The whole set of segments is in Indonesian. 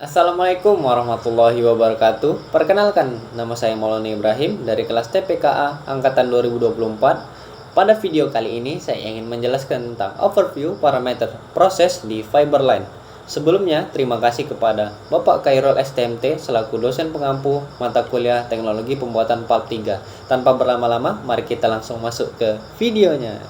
Assalamualaikum warahmatullahi wabarakatuh. Perkenalkan, nama saya Maulana Ibrahim dari kelas TPKA angkatan 2024. Pada video kali ini saya ingin menjelaskan tentang overview parameter proses di Fiberline. Sebelumnya, terima kasih kepada Bapak Khairul STMT selaku dosen pengampu mata kuliah Teknologi Pembuatan Pulp 3. Tanpa berlama-lama, mari kita langsung masuk ke videonya.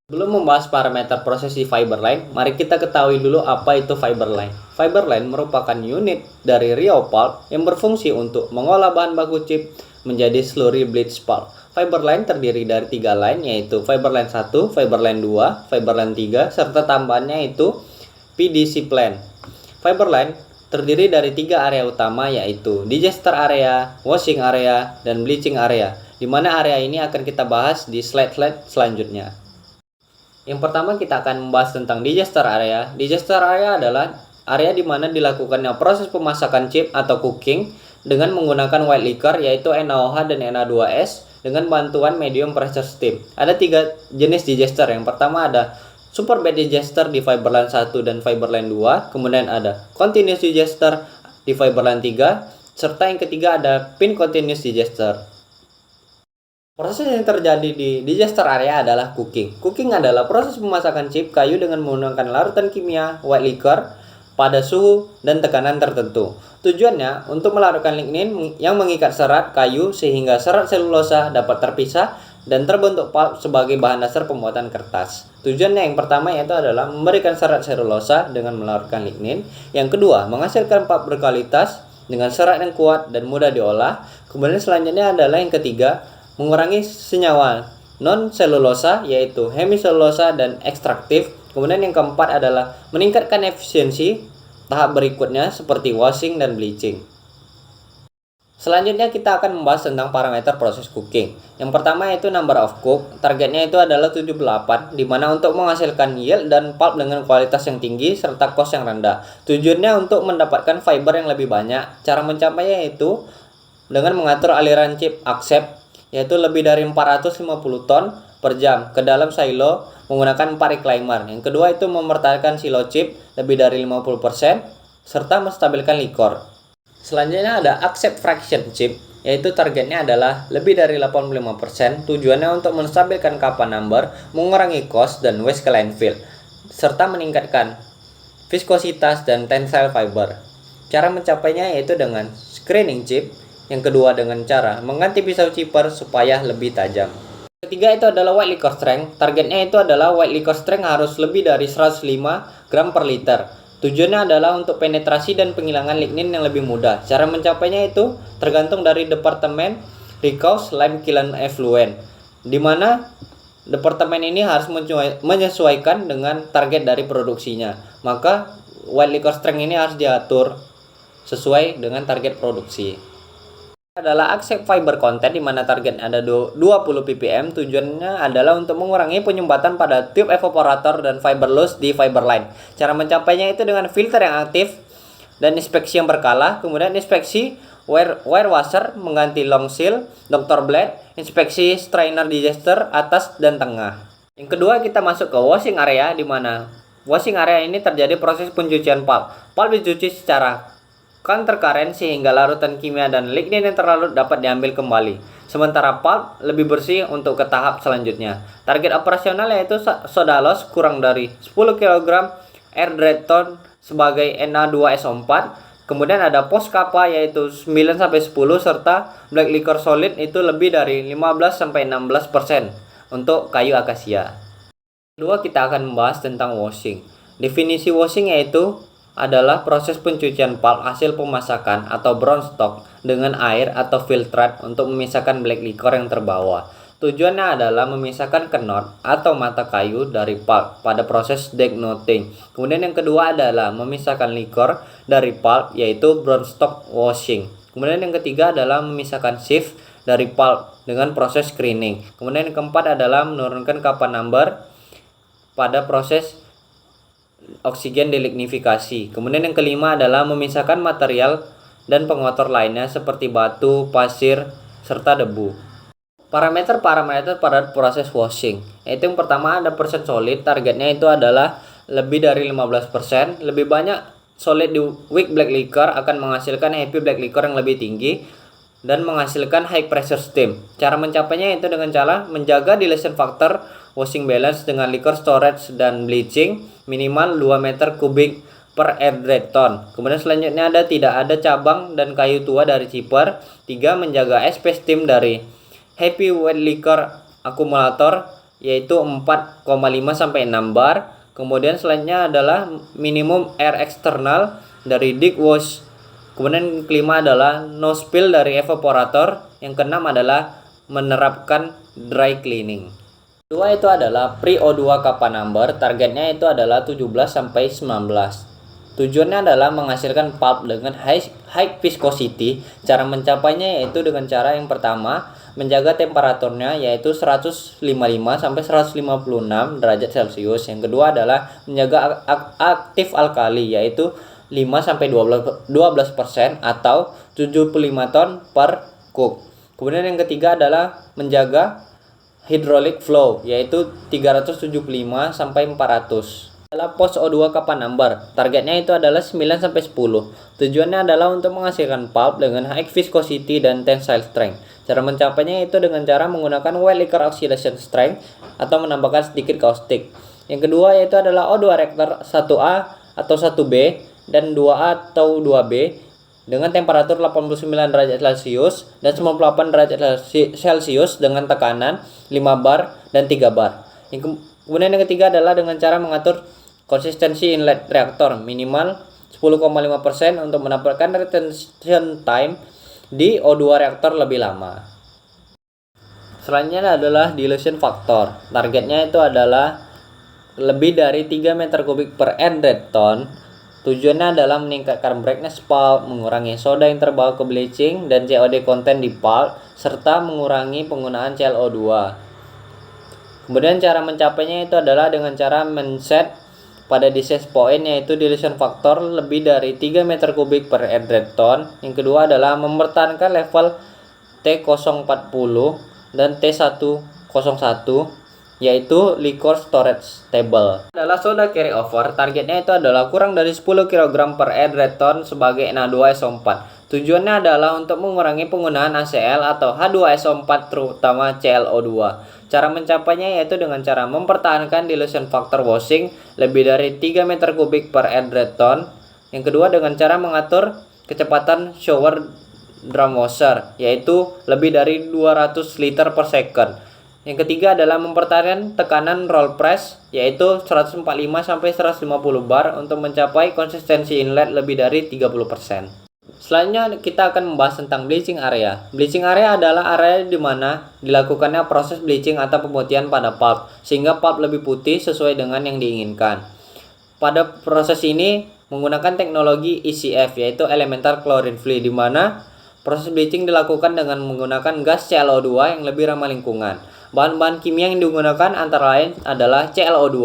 Sebelum membahas parameter proses di Fiberline, mari kita ketahui dulu apa itu Fiberline. Fiberline merupakan unit dari Rio Pulp yang berfungsi untuk mengolah bahan baku chip menjadi slurry bleach pulp. Fiberline terdiri dari 3 line, yaitu Fiberline 1, Fiberline 2, Fiberline 3, serta tambahannya itu PDC plant. Fiberline terdiri dari 3 area utama, yaitu digester area, washing area, dan bleaching area, di mana area ini akan kita bahas di slide-slide selanjutnya. Yang pertama kita akan membahas tentang digester area. Digester area adalah area di mana dilakukannya proses pemasakan chip atau cooking dengan menggunakan white liquor, yaitu NaOH dan Na2S dengan bantuan medium pressure steam. Ada 3 jenis digester. Yang pertama ada super bed digester di Fiberline 1 dan Fiberline 2, kemudian ada continuous digester di Fiberline 3, serta yang ketiga ada pin continuous digester. Proses yang terjadi di digester area adalah cooking. Cooking adalah proses pemasakan chip kayu dengan menggunakan larutan kimia white liquor pada suhu dan tekanan tertentu. Tujuannya untuk melarutkan lignin yang mengikat serat kayu sehingga serat selulosa dapat terpisah dan terbentuk pulp sebagai bahan dasar pembuatan kertas. Tujuannya yang pertama yaitu adalah memberikan serat selulosa dengan melarutkan lignin. Yang kedua, menghasilkan pulp berkualitas dengan serat yang kuat dan mudah diolah. Kemudian selanjutnya adalah yang ketiga, mengurangi senyawa non-selulosa yaitu hemiselulosa dan ekstraktif. Kemudian yang keempat adalah meningkatkan efisiensi tahap berikutnya seperti washing dan bleaching. Selanjutnya kita akan membahas tentang parameter proses cooking. Yang pertama yaitu number of cook. Targetnya itu adalah 78, di mana untuk menghasilkan yield dan pulp dengan kualitas yang tinggi serta cost yang rendah. Tujuannya untuk mendapatkan fiber yang lebih banyak. Cara mencapainya yaitu dengan mengatur aliran chip accept, yaitu lebih dari 450 ton per jam ke dalam silo menggunakan 4 reclaimer. Yang kedua itu mempertahankan silo chip lebih dari 50% serta menstabilkan likor. Selanjutnya ada accept fraction chip, yaitu targetnya adalah lebih dari 85%. Tujuannya untuk menstabilkan kappa number, mengurangi cost dan waste ke landfill, serta meningkatkan viskositas dan tensile fiber. Cara mencapainya yaitu dengan screening chip. Yang kedua dengan cara mengganti pisau chipper supaya lebih tajam. Ketiga itu adalah white liquor strength. Targetnya itu adalah white liquor strength harus lebih dari 105 gram per liter. Tujuannya adalah untuk penetrasi dan penghilangan lignin yang lebih mudah. Cara mencapainya itu tergantung dari departemen Ricaus Lime Kiln Effluent, di mana departemen ini harus menyesuaikan dengan target dari produksinya. Maka white liquor strength ini harus diatur sesuai dengan target produksi. Adalah accept fiber content, di mana target ada 20 ppm. Tujuannya adalah untuk mengurangi penyumbatan pada tube evaporator dan fiber loss di Fiberline. Cara mencapainya itu dengan filter yang aktif dan inspeksi yang berkala. Kemudian inspeksi wire washer mengganti long seal, doctor blade, inspeksi strainer digester atas dan tengah. Yang kedua kita masuk ke washing area, di mana washing area ini terjadi proses pencucian pulp. Pulp dicuci secara counter current sehingga larutan kimia dan lignin yang terlarut dapat diambil kembali. Sementara pulp lebih bersih untuk ke tahap selanjutnya. Target operasional yaitu soda loss kurang dari 10 kg air dry tone sebagai Na2SO4. Kemudian ada post kappa yaitu 9-10 serta black liquor solid itu lebih dari 15-16% untuk kayu akasia. Kedua kita akan membahas tentang washing. Definisi washing yaitu adalah proses pencucian pulp hasil pemasakan atau brown stock dengan air atau filtrat untuk memisahkan black liquor yang terbawa. Tujuannya adalah memisahkan knot atau mata kayu dari pulp pada proses decknoting. Kemudian yang kedua adalah memisahkan liquor dari pulp yaitu brown stock washing. Kemudian yang ketiga adalah memisahkan sieve dari pulp dengan proses screening. Kemudian yang keempat adalah menurunkan kappa number pada proses oksigen delignifikasi. Kemudian yang kelima adalah memisahkan material dan pengotor lainnya seperti batu, pasir, serta debu. Parameter pada proses washing, yaitu yang pertama ada persen solid. Targetnya itu adalah lebih dari 15%. Lebih banyak solid di weak black liquor akan menghasilkan heavy black liquor yang lebih tinggi dan menghasilkan high pressure steam. Cara mencapainya itu dengan cara menjaga dilution factor, washing balance dengan liquor storage dan bleaching minimal 2 meter kubik per air dry ton. Kemudian selanjutnya tidak ada cabang dan kayu tua dari chipper. 3. Menjaga SP steam dari heavy wet liquor akumulator yaitu 4,5 sampai 6 bar. Kemudian selanjutnya adalah minimum air eksternal dari dick wash. Kemudian kelima adalah no spill dari evaporator. Yang keenam adalah menerapkan dry cleaning. Kedua itu adalah pre O2 kappa number. Targetnya itu adalah 17 sampai 19. Tujuannya adalah menghasilkan pulp dengan high viscosity. Cara mencapainya yaitu dengan cara yang pertama menjaga temperaturnya yaitu 155 sampai 156 derajat Celcius. Yang kedua adalah menjaga aktif alkali yaitu 5 sampai 12% atau 75 ton per kub. Kemudian yang ketiga adalah menjaga hydraulic flow yaitu 375 sampai 400. Adalah post O2 kappa number. Targetnya itu adalah 9 sampai 10. Tujuannya adalah untuk menghasilkan pulp dengan high viscosity dan tensile strength. Cara mencapainya itu dengan cara menggunakan wet liquor oxidation strength atau menambahkan sedikit kaustik. Yang kedua yaitu adalah O2 reactor 1A atau 1B dan 2A atau 2B dengan temperatur 89 derajat Celcius dan 98 derajat Celcius dengan tekanan 5 bar dan 3 bar. Kemudian yang ketiga adalah dengan cara mengatur konsistensi inlet reaktor minimal 10,5% untuk mendapatkan retention time di O2 reaktor lebih lama. Selanjutnya adalah dilution factor. Targetnya itu adalah lebih dari 3 meter kubik per air dry ton. Tujuannya adalah meningkatkan brightness pulp, mengurangi soda yang terbawa ke bleaching dan COD konten di pulp, serta mengurangi penggunaan ClO2. Kemudian cara mencapainya itu adalah dengan cara men-set pada disease point yaitu dilution factor lebih dari 3 meter kubik per air dry ton. Yang kedua adalah mempertahankan level T040 dan T101 yaitu liquor storage stable. Adalah soda carry over. Targetnya itu adalah kurang dari 10 kg per air dry ton sebagai Na2SO4. Tujuannya adalah untuk mengurangi penggunaan ACl atau H2SO4 terutama ClO2. Cara mencapainya yaitu dengan cara mempertahankan dilution factor washing lebih dari 3 meter kubik per air dry ton. Yang kedua dengan cara mengatur kecepatan shower drum washer yaitu lebih dari 200 liter per second. Yang ketiga adalah mempertahankan tekanan roll press yaitu 145 sampai 150 bar untuk mencapai konsistensi inlet lebih dari 30%. Selanjutnya kita akan membahas tentang bleaching area. Bleaching area adalah area di mana dilakukannya proses bleaching atau pemutihan pada pulp sehingga pulp lebih putih sesuai dengan yang diinginkan. Pada proses ini menggunakan teknologi ECF yaitu elemental chlorine free di mana proses bleaching dilakukan dengan menggunakan gas ClO2 yang lebih ramah lingkungan. Bahan-bahan kimia yang digunakan antara lain adalah ClO2,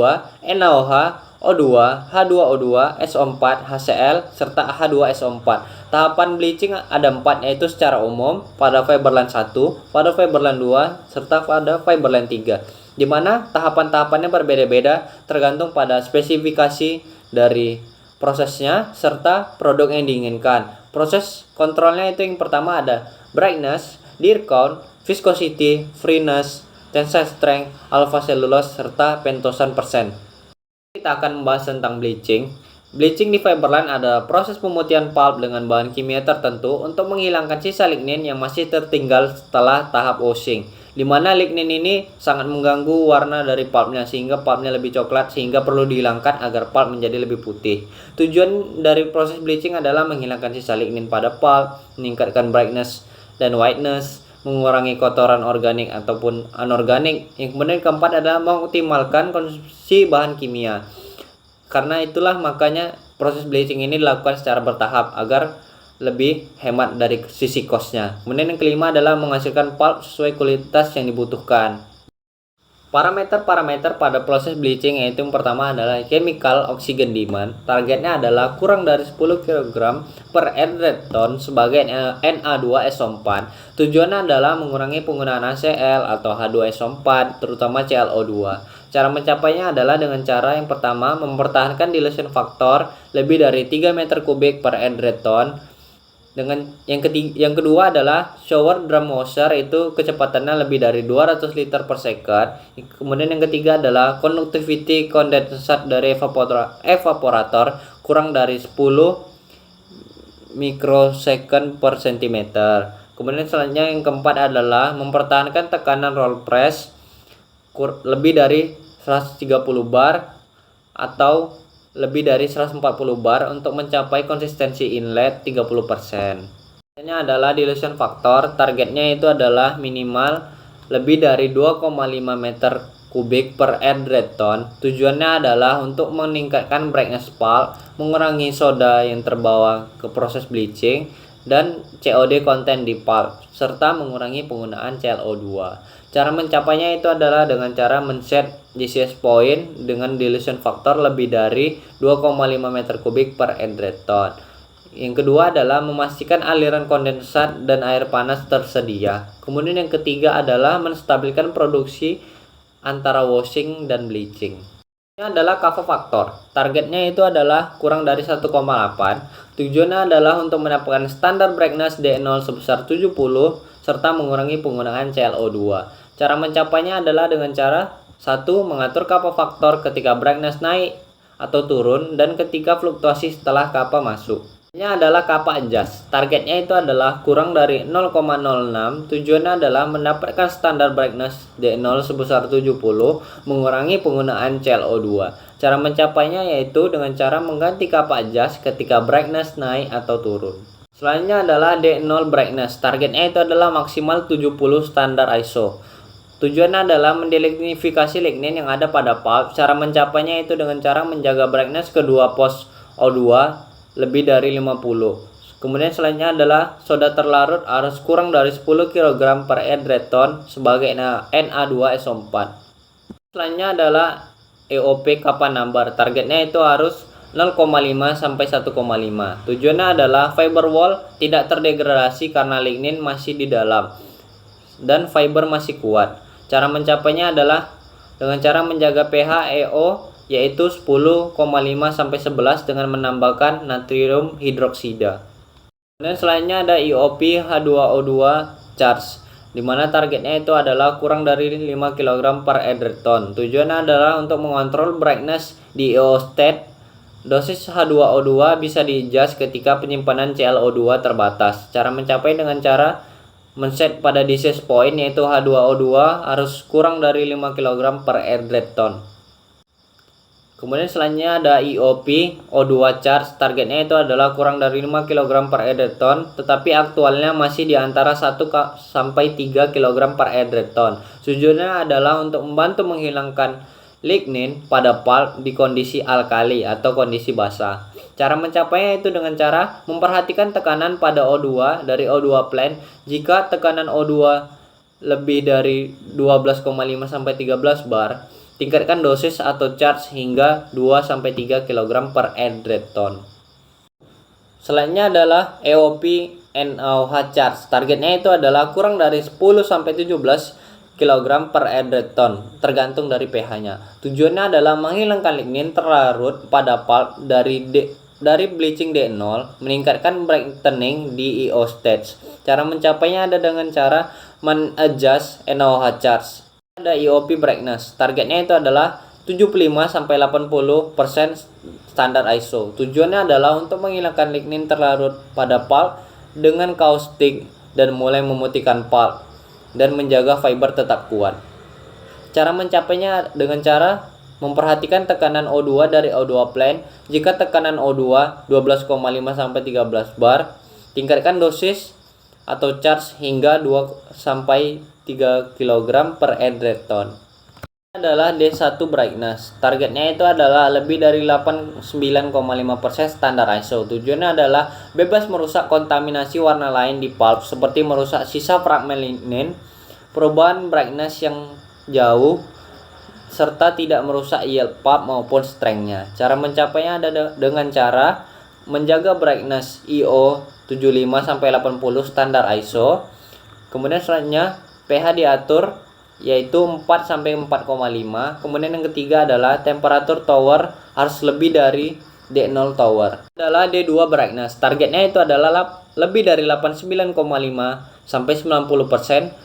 NaOH, O2, H2O2, SO4, HCl, serta H2SO4. Tahapan bleaching ada 4 yaitu secara umum pada fiberline 1, pada fiberline 2, serta pada fiberline 3. Di mana tahapan-tahapannya berbeda-beda tergantung pada spesifikasi dari prosesnya serta produk yang diinginkan. Proses kontrolnya itu yang pertama ada brightness, Deer count, viscosity, freeness, tensile strength, alpha cellulose, serta pentosan persen. Kita akan membahas tentang bleaching. Bleaching di fiberline adalah proses pemutihan pulp dengan bahan kimia tertentu untuk menghilangkan sisa lignin yang masih tertinggal setelah tahap washing. Di mana lignin ini sangat mengganggu warna dari pulpnya sehingga pulpnya lebih coklat sehingga perlu dihilangkan agar pulp menjadi lebih putih. Tujuan dari proses bleaching adalah menghilangkan sisa lignin pada pulp, meningkatkan brightness dan whiteness, mengurangi kotoran organik ataupun anorganik. Yang kemudian keempat adalah mengoptimalkan konsumsi bahan kimia. Karena itulah makanya proses bleaching ini dilakukan secara bertahap agar lebih hemat dari sisi cost-nya. Kemudian yang kelima adalah menghasilkan pulp sesuai kualitas yang dibutuhkan. Parameter-parameter pada proses bleaching yaitu yang pertama adalah chemical oxygen demand. Targetnya adalah kurang dari 10 kg per air dry ton sebagai Na2SO4. Tujuannya adalah mengurangi penggunaan ACl atau H2SO4 terutama ClO2. Cara mencapainya adalah dengan cara yang pertama mempertahankan dilution factor lebih dari 3 meter kubik per edreton. Dengan yang kedua adalah shower drum washer, itu kecepatannya lebih dari 200 liter per second. Kemudian yang ketiga adalah conductivity kondensat dari evaporator kurang dari 10 mikrosecond per centimeter. Kemudian selanjutnya yang keempat adalah mempertahankan tekanan roll press lebih dari 130 bar atau lebih dari 140 bar untuk mencapai konsistensi inlet 30%. Ini adalah dilution factor, targetnya itu adalah minimal lebih dari 2,5 meter kubik per edreton. Tujuannya adalah untuk meningkatkan brightness pulp, mengurangi soda yang terbawa ke proses bleaching, dan COD konten di pulp, serta mengurangi penggunaan ClO2. Cara mencapainya itu adalah dengan cara men-set GCS point dengan dilution factor lebih dari 2,5 meter kubik per edreton. Yang kedua adalah memastikan aliran kondensat dan air panas tersedia. Kemudian yang ketiga adalah menstabilkan produksi antara washing dan bleaching. Ini adalah cover factor. Targetnya itu adalah kurang dari 1,8. Tujuannya adalah untuk mendapatkan standar brightness D0 sebesar 70 serta mengurangi penggunaan ClO2. Cara mencapainya adalah dengan cara 1. Mengatur kappa faktor ketika brightness naik atau turun dan ketika fluktuasi setelah kappa masuk. Ini adalah kappa adjust. Targetnya itu adalah kurang dari 0,06. Tujuannya adalah mendapatkan standar brightness D0 sebesar 70, mengurangi penggunaan ClO2. Cara mencapainya yaitu dengan cara mengganti kappa adjust ketika brightness naik atau turun. Selanjutnya adalah D0 brightness. Targetnya itu adalah maksimal 70 standar ISO. Tujuannya adalah mendelignifikasi lignin yang ada pada pulp. Cara mencapainya itu dengan cara menjaga brightness kedua pos O2 lebih dari 50. Kemudian selanjutnya adalah soda terlarut harus kurang dari 10 kg per edreton sebagai Na2SO4. Selanjutnya adalah EOP kappa number. Targetnya itu harus 0,5 sampai 1,5. Tujuannya adalah fiber wall tidak terdegradasi karena lignin masih di dalam dan fiber masih kuat. Cara mencapainya adalah dengan cara menjaga pH EO yaitu 10,5 sampai 11 dengan menambahkan natrium hidroksida. Dan selanjutnya ada IOP H2O2 charge, di mana targetnya itu adalah kurang dari 5 kg per edreton. Tujuannya adalah untuk mengontrol brightness di EO state. Dosis H2O2 bisa di-adjust ketika penyimpanan ClO2 terbatas. Cara mencapai dengan cara men-set pada disease point yaitu H2O2 harus kurang dari 5 kg per edreton. Kemudian selanjutnya ada IOP O2 charge. Targetnya itu adalah kurang dari 5 kg per edreton, tetapi aktualnya masih di antara 1 sampai 3 kg per edreton. Tujuannya adalah untuk membantu menghilangkan lignin pada pulp di kondisi alkali atau kondisi basah. Cara mencapainya itu dengan cara memperhatikan tekanan pada O2 dari O2 plant. Jika tekanan O2 lebih dari 12,5 sampai 13 bar, tingkatkan dosis atau charge hingga 2 sampai 3 kg per edreton. Selanjutnya adalah EOP NaOH charge. Targetnya itu adalah kurang dari 10 sampai 17 kg per edreton tergantung dari pH-nya. Tujuannya adalah menghilangkan lignin terlarut pada pulp dari bleaching D0, meningkatkan brightening di EO stage. Cara mencapainya ada dengan cara men-adjust NaOH charge. Ada IOP brightness. Targetnya itu adalah 75 sampai 80% standar ISO. Tujuannya adalah untuk menghilangkan lignin terlarut pada pulp dengan kaustik dan mulai memutihkan pulp dan menjaga fiber tetap kuat. Cara mencapainya dengan cara memperhatikan tekanan O2 dari O2 plant. Jika tekanan O2 12,5 sampai 13 bar, tingkatkan dosis atau charge hingga 2 sampai 3 kg per edreton. Adalah D1 brightness. Targetnya itu adalah lebih dari 89,5% standar ISO. Tujuannya adalah bebas merusak kontaminasi warna lain di pulp seperti merusak sisa fragmen lignin, perubahan brightness yang jauh, serta tidak merusak yield pulp maupun strength-nya. Cara mencapainya ada dengan cara menjaga brightness IO 75 sampai 80 standar ISO. Kemudian selanjutnya pH diatur yaitu 4 sampai 4,5. Kemudian yang ketiga adalah temperatur tower harus lebih dari D0 tower. Adalah D2 brightness. Targetnya itu adalah lebih dari 89,5 sampai 90%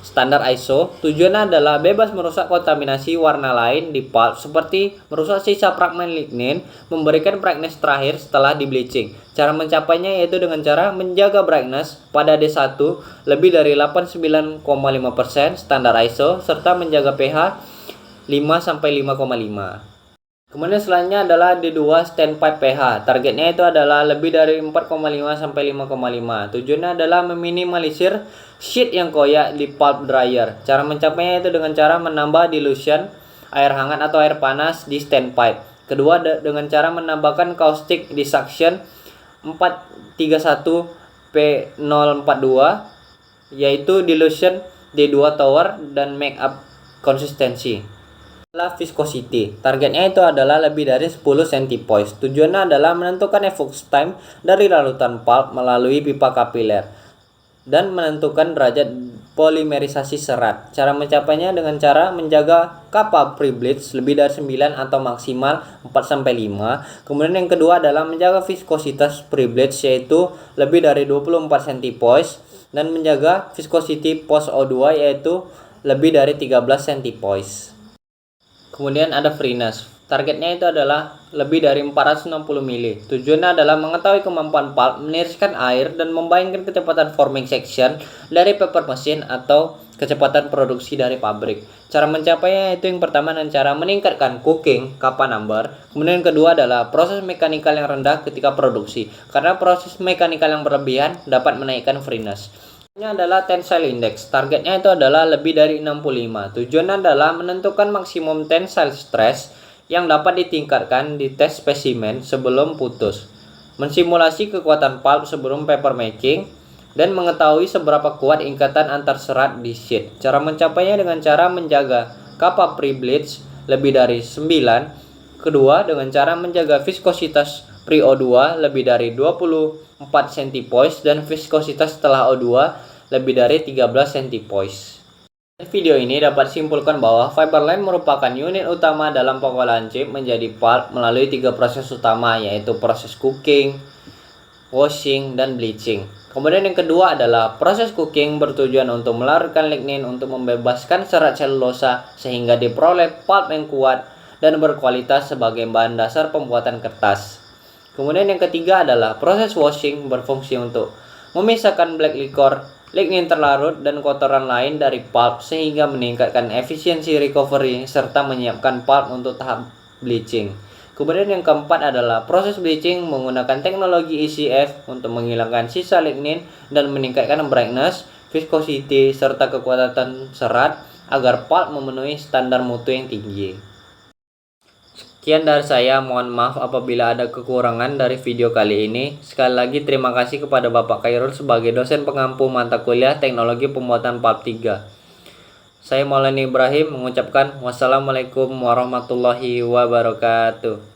standar ISO. Tujuannya adalah bebas merusak kontaminasi warna lain di pulp seperti merusak sisa fragmen lignin, memberikan brightness terakhir setelah di bleaching. Cara mencapainya yaitu dengan cara menjaga brightness pada D1 lebih dari 89,5% standar ISO serta menjaga pH 5 sampai 5,5. Kemudian selanjutnya adalah D2 standpipe pH. Targetnya itu adalah lebih dari 4,5 sampai 5,5. Tujuannya adalah meminimalisir sheet yang koyak di pulp dryer. Cara mencapainya itu dengan cara menambah dilution air hangat atau air panas di standpipe. Kedua dengan cara menambahkan caustic di suction 431 P042 yaitu dilution D2 tower dan make up konsistensi. Viscosity. Targetnya itu adalah lebih dari 10 centipoise. Tujuannya adalah menentukan efflux time dari larutan pulp melalui pipa kapiler dan menentukan derajat polimerisasi serat. Cara mencapainya dengan cara menjaga kappa pre-bleach lebih dari 9 atau maksimal 4 sampai 5. Kemudian yang kedua adalah menjaga viskositas pre-bleach yaitu lebih dari 24 centipoise dan menjaga viscosity post O2 yaitu lebih dari 13 centipoise. Kemudian ada freeness. Targetnya itu adalah lebih dari 460 mili. Tujuannya adalah mengetahui kemampuan pulp meniriskan air dan membayangkan kecepatan forming section dari paper machine atau kecepatan produksi dari pabrik. Cara mencapainya itu yang pertama dengan cara meningkatkan cooking kappa number. Kemudian yang kedua adalah proses mekanikal yang rendah ketika produksi. Karena proses mekanikal yang berlebihan dapat menaikkan freeness. Ini adalah tensile index. Targetnya itu adalah lebih dari 65. Tujuannya adalah menentukan maksimum tensile stress yang dapat ditingkatkan di tes spesimen sebelum putus, mensimulasi kekuatan pulp sebelum paper making, dan mengetahui seberapa kuat ikatan antar serat di sheet. Cara mencapainya dengan cara menjaga kappa pre-bleach lebih dari 9. Kedua, dengan cara menjaga viskositas pre-O2 lebih dari 24 centipoise dan viskositas setelah O2 lebih dari 13 centipoise. Video ini dapat simpulkan bahwa Fiberline merupakan unit utama dalam pengolahan chip menjadi pulp melalui 3 proses utama yaitu proses cooking, washing, dan bleaching. Kemudian yang kedua adalah proses cooking bertujuan untuk melarutkan lignin untuk membebaskan serat selulosa sehingga diperoleh pulp yang kuat dan berkualitas sebagai bahan dasar pembuatan kertas. Kemudian yang ketiga adalah proses washing berfungsi untuk memisahkan black liquor, lignin terlarut, dan kotoran lain dari pulp sehingga meningkatkan efisiensi recovery serta menyiapkan pulp untuk tahap bleaching. Kemudian yang keempat adalah proses bleaching menggunakan teknologi ECF untuk menghilangkan sisa lignin dan meningkatkan brightness, viscosity, serta kekuatan serat agar pulp memenuhi standar mutu yang tinggi. Sekian dari saya, mohon maaf apabila ada kekurangan dari video kali ini. Sekali lagi terima kasih kepada Bapak Khairul sebagai dosen pengampu mata kuliah Teknologi Pembuatan Pulp 3. Saya Maulana Ibrahim mengucapkan wassalamualaikum warahmatullahi wabarakatuh.